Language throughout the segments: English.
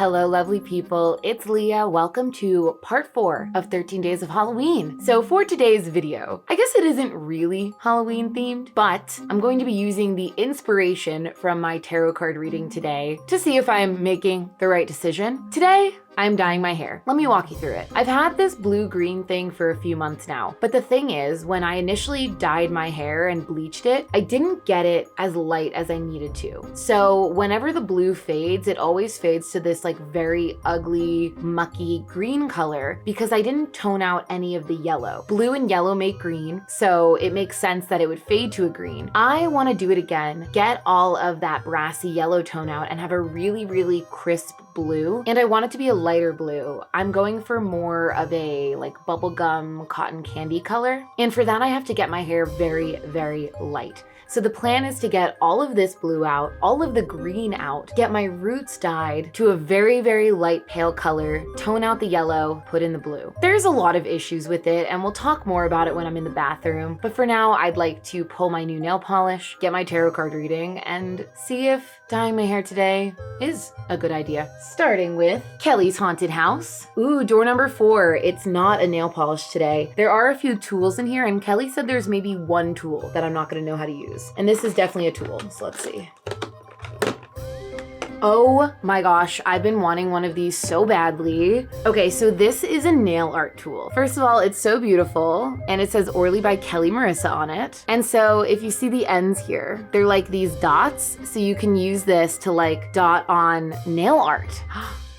Hello, lovely people. It's Leah. Welcome to part 4 of 13 Days of Halloween. So for today's video, I guess it isn't really Halloween themed, but I'm going to be using the inspiration from my tarot card reading today to see if I'm making the right decision. Today, I'm dyeing my hair. Let me walk you through it. I've had this blue-green thing for a few months now, but the thing is, when I initially dyed my hair and bleached it, I didn't get it as light as I needed to. So whenever the blue fades, it always fades to this like very ugly, mucky green color because I didn't tone out any of the yellow. Blue and yellow make green, so it makes sense that it would fade to a green. I want to do it again, get all of that brassy yellow tone out and have a really, really crisp blue, and I want it to be a lighter blue. I'm going for more of a like bubblegum cotton candy color, and for that I have to get my hair very, very light. So the plan is to get all of this blue out, all of the green out, get my roots dyed to a very, very light pale color, tone out the yellow, put in the blue. There's a lot of issues with it, and we'll talk more about it when I'm in the bathroom. But for now, I'd like to pull my new nail polish, get my tarot card reading, and see if dyeing my hair today is a good idea. Starting with Kelly's haunted house. Ooh, door number 4. It's not a nail polish today. There are a few tools in here, and Kelly said there's maybe one tool that I'm not gonna know how to use. And this is definitely a tool, so let's see. Oh my gosh, I've been wanting one of these so badly. Okay, so this is a nail art tool. First of all, it's so beautiful, and it says Orly by Kelly Marissa on it. And so if you see the ends here, they're like these dots, so you can use this to like dot on nail art.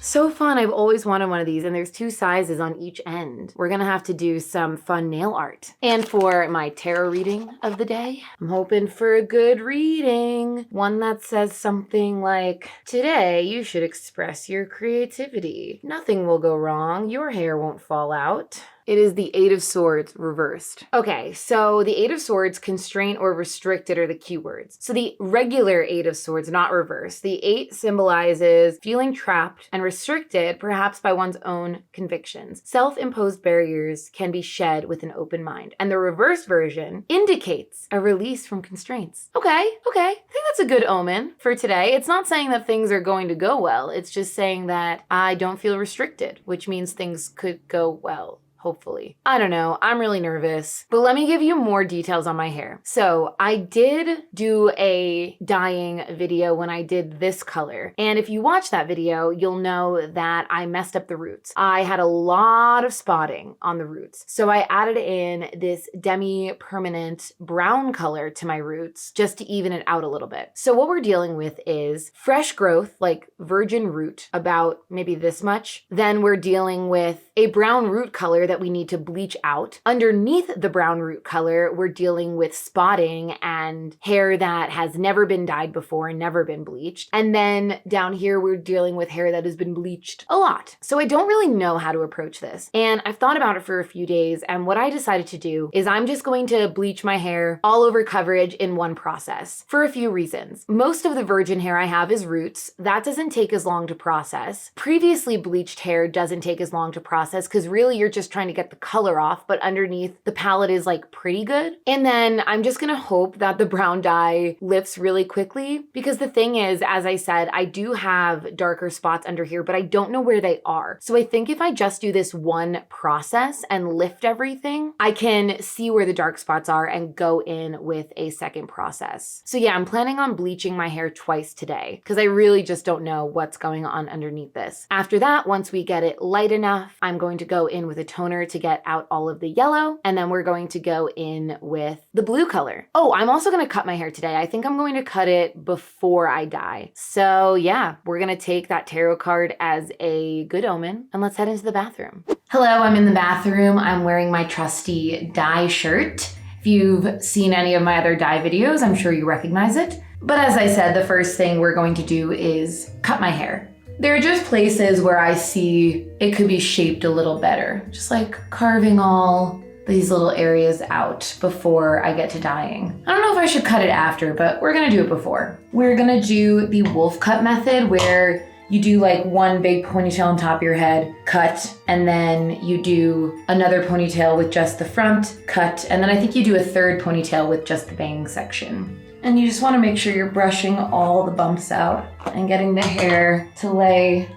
So fun, I've always wanted one of these, and there's 2 sizes on each end. We're gonna have to do some fun nail art. And for my tarot reading of the day, I'm hoping for a good reading. One that says something like, today you should express your creativity. Nothing will go wrong, your hair won't fall out. It is the 8 of Swords reversed. Okay, so the 8 of Swords, constraint or restricted are the keywords. So the regular 8 of Swords, not reversed. The 8 symbolizes feeling trapped and restricted, perhaps by one's own convictions. Self-imposed barriers can be shed with an open mind. And the reverse version indicates a release from constraints. Okay. I think that's a good omen for today. It's not saying that things are going to go well. It's just saying that I don't feel restricted, which means things could go well. Hopefully. I don't know, I'm really nervous, but let me give you more details on my hair. So I did do a dyeing video when I did this color. And if you watch that video, you'll know that I messed up the roots. I had a lot of spotting on the roots. So I added in this demi-permanent brown color to my roots just to even it out a little bit. So what we're dealing with is fresh growth, like virgin root, about maybe this much. Then we're dealing with a brown root color that we need to bleach out. Underneath the brown root color, we're dealing with spotting and hair that has never been dyed before and never been bleached. And then down here, we're dealing with hair that has been bleached a lot. So I don't really know how to approach this. And I've thought about it for a few days. And what I decided to do is I'm just going to bleach my hair all over coverage in one process for a few reasons. Most of the virgin hair I have is roots. That doesn't take as long to process. Previously bleached hair doesn't take as long to process because really you're just trying to get the color off, but underneath the palette is like pretty good. And then I'm just gonna hope that the brown dye lifts really quickly, because the thing is, as I said, I do have darker spots under here, but I don't know where they are. So I think if I just do this one process and lift everything, I can see where the dark spots are and go in with a second process. So yeah, I'm planning on bleaching my hair twice today because I really just don't know what's going on underneath this. After that, once we get it light enough, I'm going to go in with a toner to get out all of the yellow, and then we're going to go in with the blue color. Oh, I'm also gonna cut my hair today. I think I'm going to cut it before I dye. So yeah, we're gonna take that tarot card as a good omen, and let's head into the bathroom. Hello, I'm in the bathroom. I'm wearing my trusty dye shirt. If you've seen any of my other dye videos, I'm sure you recognize it. But as I said, the first thing we're going to do is cut my hair. There are just places where I see it could be shaped a little better. Just like carving all these little areas out before I get to dyeing. I don't know if I should cut it after, but we're gonna do it before. We're gonna do the wolf cut method where you do like one big ponytail on top of your head, cut, and then you do another ponytail with just the front, cut, and then I think you do a third ponytail with just the bang section. And you just want to make sure you're brushing all the bumps out and getting the hair to lay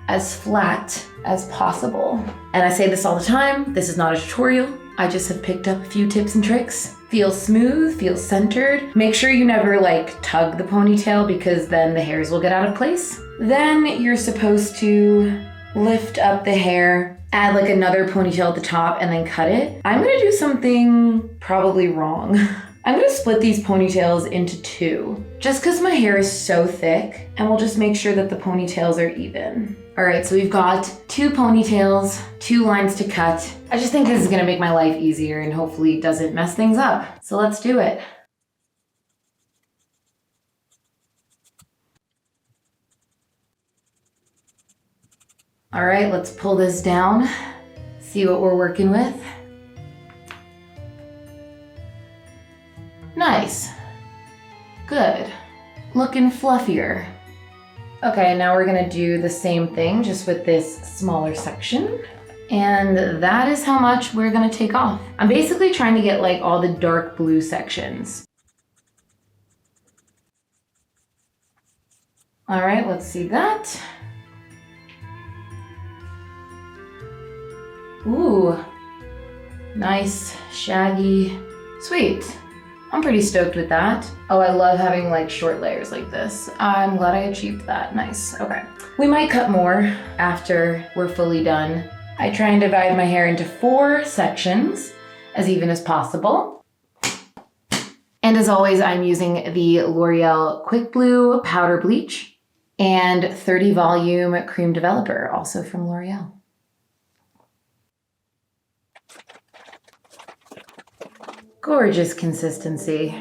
as flat as possible. And I say this all the time, this is not a tutorial. I just have picked up a few tips and tricks. Feel smooth, feel centered. Make sure you never like tug the ponytail because then the hairs will get out of place. Then you're supposed to lift up the hair, add like another ponytail at the top and then cut it. I'm gonna do something probably wrong. I'm gonna split these ponytails into two, just because my hair is so thick, and we'll just make sure that the ponytails are even. All right, so we've got 2 ponytails, 2 lines to cut. I just think this is gonna make my life easier and hopefully doesn't mess things up. So let's do it. All right, let's pull this down, see what we're working with. Nice. Good. Looking fluffier. Okay, now we're gonna do the same thing just with this smaller section. And that is how much we're gonna take off. I'm basically trying to get like all the dark blue sections. All right, let's see that. Ooh, nice, shaggy, sweet. I'm pretty stoked with that. Oh, I love having like short layers like this. I'm glad I achieved that. Nice. Okay. We might cut more after we're fully done. I try and divide my hair into 4 sections, as even as possible. And as always, I'm using the L'Oreal Quick Blue Powder Bleach and 30 Volume Cream Developer, also from L'Oreal. Gorgeous consistency.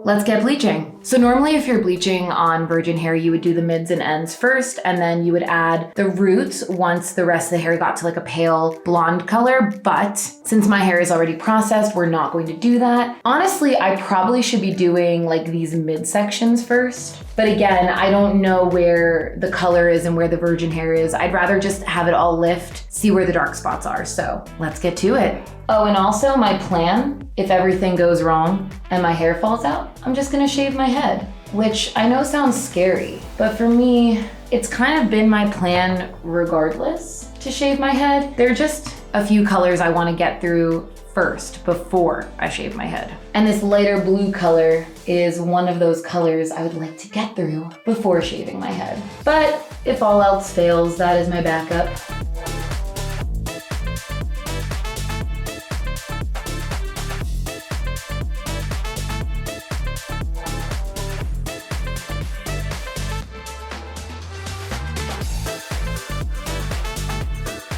Let's get bleaching. So normally if you're bleaching on virgin hair, you would do the mids and ends first, and then you would add the roots once the rest of the hair got to like a pale blonde color. But since my hair is already processed, we're not going to do that. Honestly, I probably should be doing like these mid sections first. But again, I don't know where the color is and where the virgin hair is. I'd rather just have it all lift, see where the dark spots are. So let's get to it. Oh, and also my plan, if everything goes wrong and my hair falls out, I'm just gonna shave my head, which I know sounds scary, but for me, it's kind of been my plan regardless to shave my head. There are just a few colors I wanna get through first before I shave my head. And this lighter blue color is one of those colors I would like to get through before shaving my head. But if all else fails, that is my backup.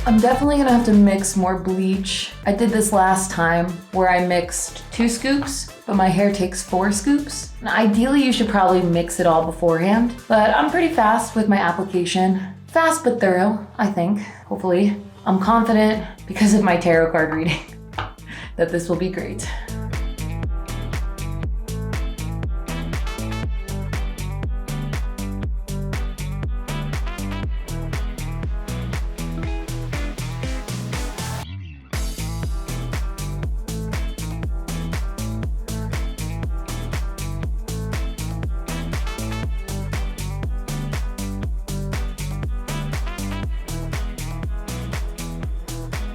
I'm definitely gonna have to mix more bleach. I did this last time where I mixed 2 scoops, but my hair takes 4 scoops. Now, ideally, you should probably mix it all beforehand, but I'm pretty fast with my application. Fast but thorough, I think, hopefully. I'm confident, because of my tarot card reading, that this will be great.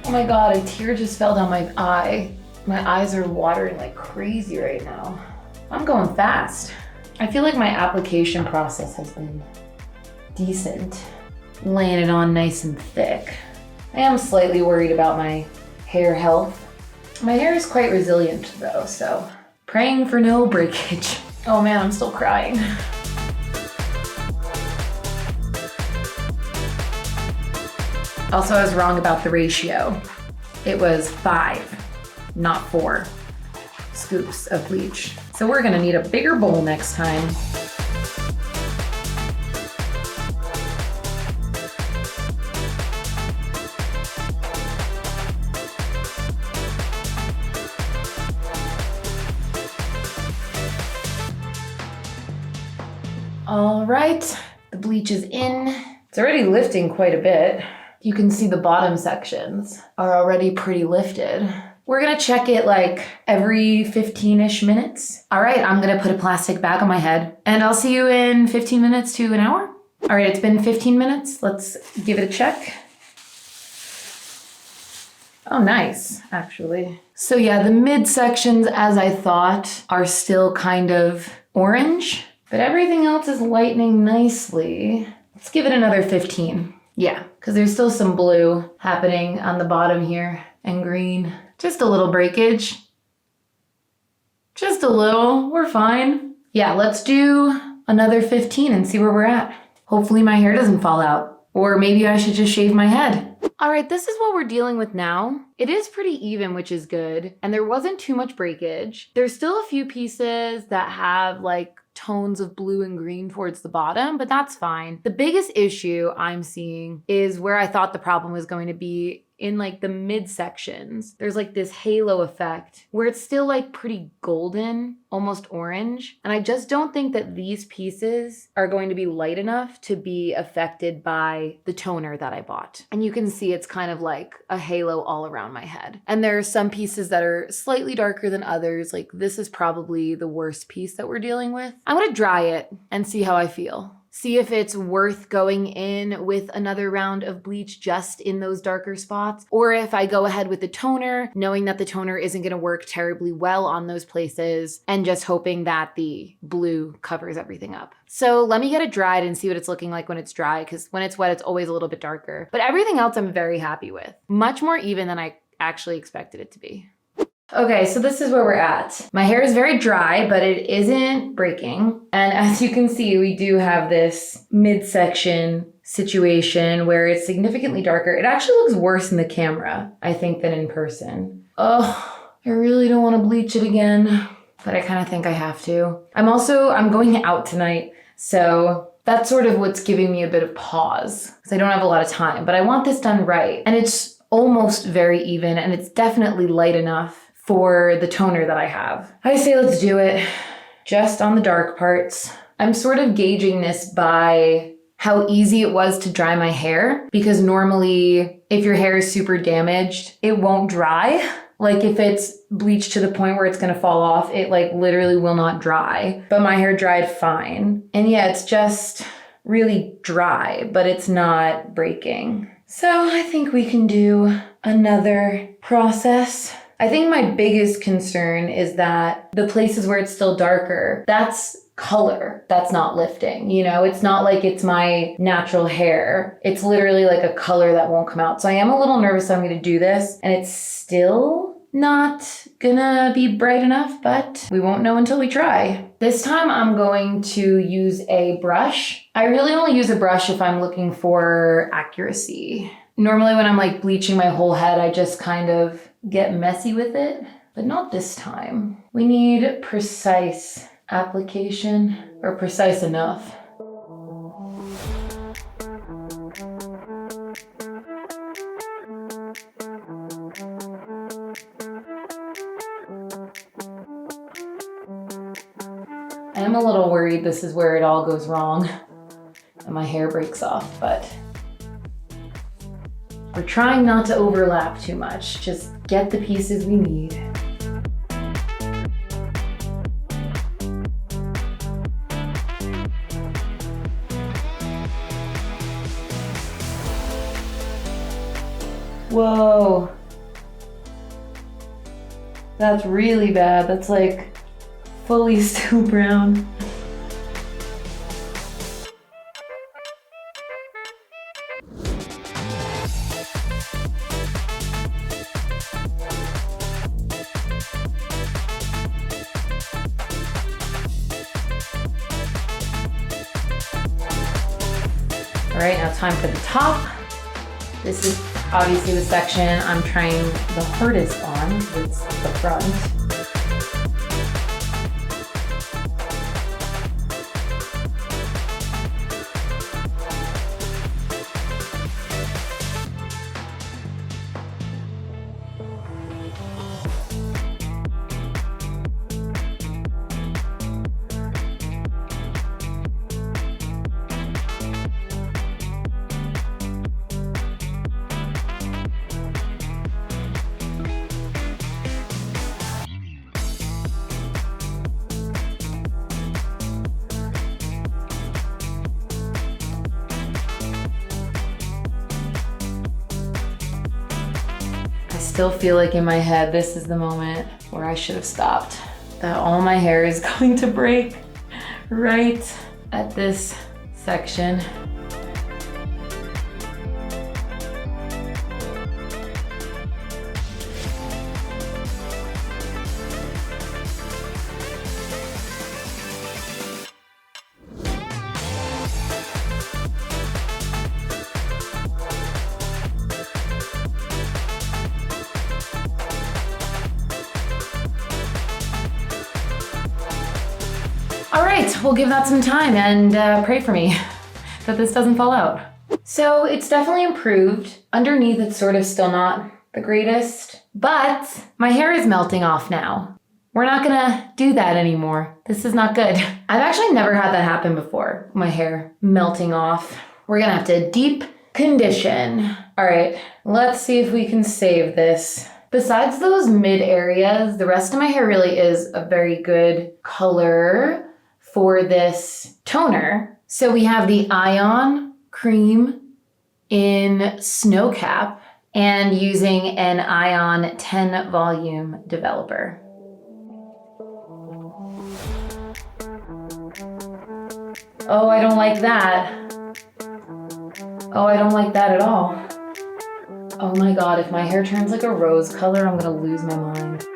Oh my God, a tear just fell down my eye. My eyes are watering like crazy right now. I'm going fast. I feel like my application process has been decent. Laying it on nice and thick. I am slightly worried about my hair health. My hair is quite resilient though, so praying for no breakage. Oh man, I'm still crying. Also, I was wrong about the ratio. It was 5, not 4 scoops of bleach. So we're gonna need a bigger bowl next time. All right, the bleach is in. It's already lifting quite a bit. You can see the bottom sections are already pretty lifted. We're gonna check it like every 15-ish minutes. All right, I'm gonna put a plastic bag on my head and I'll see you in 15 minutes to an hour. All right, it's been 15 minutes. Let's give it a check. Oh, nice, actually. So yeah, the midsections, as I thought, are still kind of orange, but everything else is lightening nicely. Let's give it another 15. Yeah, because there's still some blue happening on the bottom here and green. Just a little breakage. Just a little, we're fine. Yeah, let's do another 15 and see where we're at. Hopefully my hair doesn't fall out. Or maybe I should just shave my head. All right, this is what we're dealing with now. It is pretty even, which is good. And there wasn't too much breakage. There's still a few pieces that have like tones of blue and green towards the bottom, but that's fine. The biggest issue I'm seeing is where I thought the problem was going to be in like the midsections. There's like this halo effect where it's still like pretty golden, almost orange. And I just don't think that these pieces are going to be light enough to be affected by the toner that I bought. And you can see it's kind of like a halo all around my head. And there are some pieces that are slightly darker than others. Like this is probably the worst piece that we're dealing with. I'm gonna dry it and see how I feel. See if it's worth going in with another round of bleach just in those darker spots, or if I go ahead with the toner, knowing that the toner isn't gonna work terribly well on those places and just hoping that the blue covers everything up. So let me get it dried and see what it's looking like when it's dry, because when it's wet, it's always a little bit darker. But everything else I'm very happy with. Much more even than I actually expected it to be. Okay, so this is where we're at. My hair is very dry, but it isn't breaking. And as you can see, we do have this midsection situation where it's significantly darker. It actually looks worse in the camera, I think, than in person. Oh, I really don't want to bleach it again, but I kind of think I have to. I'm going out tonight, so that's sort of what's giving me a bit of pause because I don't have a lot of time, but I want this done right. And it's almost very even, and it's definitely light enough for the toner that I have. I say let's do it just on the dark parts. I'm sort of gauging this by how easy it was to dry my hair, because normally if your hair is super damaged, it won't dry. Like if it's bleached to the point where it's gonna fall off, it like literally will not dry. But my hair dried fine. And yeah, it's just really dry, but it's not breaking. So I think we can do another process. I think my biggest concern is that the places where it's still darker, that's color that's not lifting. You know, it's not like it's my natural hair. It's literally like a color that won't come out. So I am a little nervous that I'm going to do this and it's still not gonna be bright enough, but we won't know until we try. This time I'm going to use a brush. I really only use a brush if I'm looking for accuracy. Normally when I'm like bleaching my whole head, I just kind of get messy with it, but not this time. We need precise application, or precise enough. I am a little worried this is where it all goes wrong and my hair breaks off, but we're trying not to overlap too much. Just get the pieces we need. Whoa. That's really bad. That's like fully still brown. All right, now time for the top. This is obviously the section I'm trying the hardest on. It's the front. still feel like in my head, this is the moment where I should have stopped. That all my hair is going to break right at this section. All right, we'll give that some time and pray for me that this doesn't fall out. So it's definitely improved. Underneath, it's sort of still not the greatest, but my hair is melting off now. We're not gonna do that anymore. This is not good. I've actually never had that happen before, my hair melting off. We're gonna have to deep condition. All right, let's see if we can save this. Besides those mid areas, the rest of my hair really is a very good color for this toner. So we have the Ion Cream in Snow Cap and using an Ion 10 volume developer. Oh, I don't like that. Oh, I don't like that at all. Oh my God, if my hair turns like a rose color, I'm gonna lose my mind.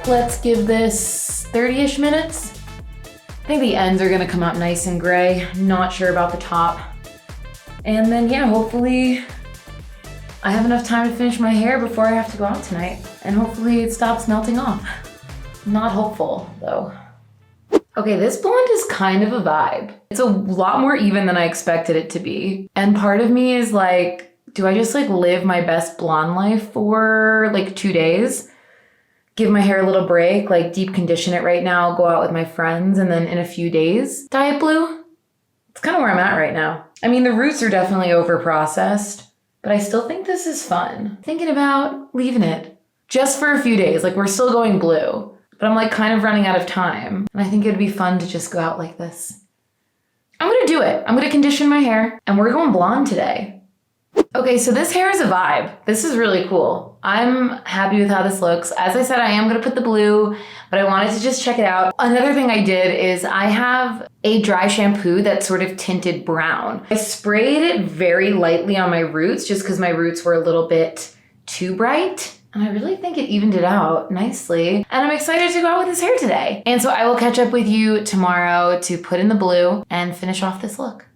Let's give this 30-ish minutes. I think the ends are gonna come out nice and gray. Not sure about the top. And then yeah, hopefully I have enough time to finish my hair before I have to go out tonight. And hopefully it stops melting off. Not hopeful though. Okay, this blonde is kind of a vibe. It's a lot more even than I expected it to be. And part of me is like, do I just like live my best blonde life for like 2 days? Give my hair a little break, like deep condition it right now, go out with my friends, and then in a few days, dye it blue? It's kind of where I'm at right now. I mean, the roots are definitely over processed, but I still think this is fun. Thinking about leaving it just for a few days. Like we're still going blue, but I'm like kind of running out of time. And I think it'd be fun to just go out like this. I'm gonna do it. I'm gonna condition my hair and we're going blonde today. Okay, so this hair is a vibe. This is really cool. I'm happy with how this looks. As I said, I am gonna put the blue, but I wanted to just check it out. Another thing I did is I have a dry shampoo that's sort of tinted brown. I sprayed it very lightly on my roots just because my roots were a little bit too bright. And I really think it evened it out nicely. And I'm excited to go out with this hair today. And so I will catch up with you tomorrow to put in the blue and finish off this look.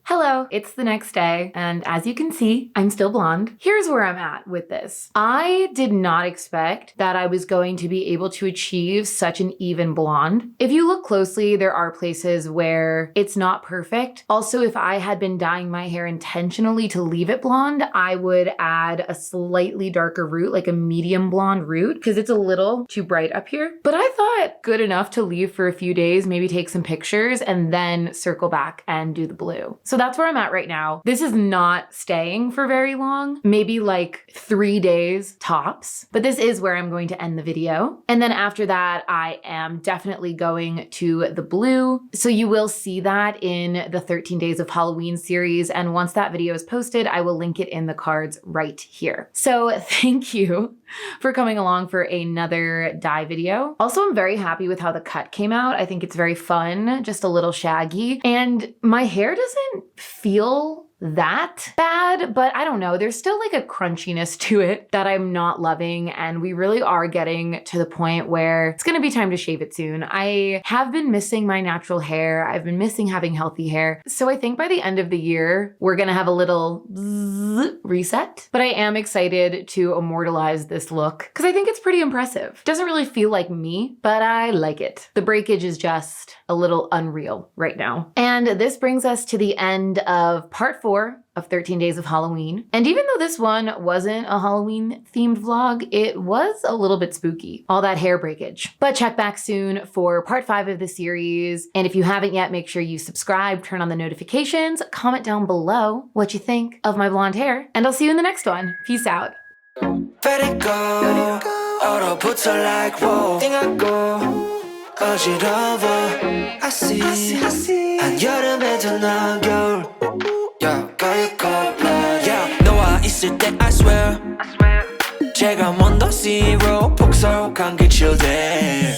Hello, it's the next day, and as you can see, I'm still blonde. Here's where I'm at with this. I did not expect that I was going to be able to achieve such an even blonde. If you look closely, there are places where it's not perfect. Also, if I had been dyeing my hair intentionally to leave it blonde, I would add a slightly darker root, like a medium blonde root, because it's a little too bright up here. But I thought good enough to leave for a few days, maybe take some pictures, and then circle back and do the blue. So that's where I'm at right now. This is not staying for very long, maybe like 3 days tops, but this is where I'm going to end the video. And then after that, I am definitely going to the blue. So you will see that in the 13 Days of Halloween series. And once that video is posted, I will link it in the cards right here. So thank you for coming along for another dye video. Also, I'm very happy with how the cut came out. I think it's very fun, just a little shaggy. And my hair doesn't feel that bad, but I don't know. There's still like a crunchiness to it that I'm not loving, and we really are getting to the point where it's gonna be time to shave it soon. I have been missing my natural hair. I've been missing having healthy hair. So I think by the end of the year, we're gonna have a little reset, but I am excited to immortalize this look because I think it's pretty impressive. Doesn't really feel like me, but I like it. The breakage is just a little unreal right now. And this brings us to the end of part 4 of 13 Days of Halloween. And even though this one wasn't a Halloween themed vlog, it was a little bit spooky, all that hair breakage. But check back soon for part 5 of the series. And if you haven't yet, make sure you subscribe, turn on the notifications, comment down below what you think of my blonde hair, and I'll see you in the next one. Peace out. Let it go. 얼어붙어 like whoa. 띵하고 어지러워. I see. 한여름에도 난 겨울. Yeah, yeah. 너와 있을 때 I swear. 제가 먼저 zero 폭설한 그 chill day.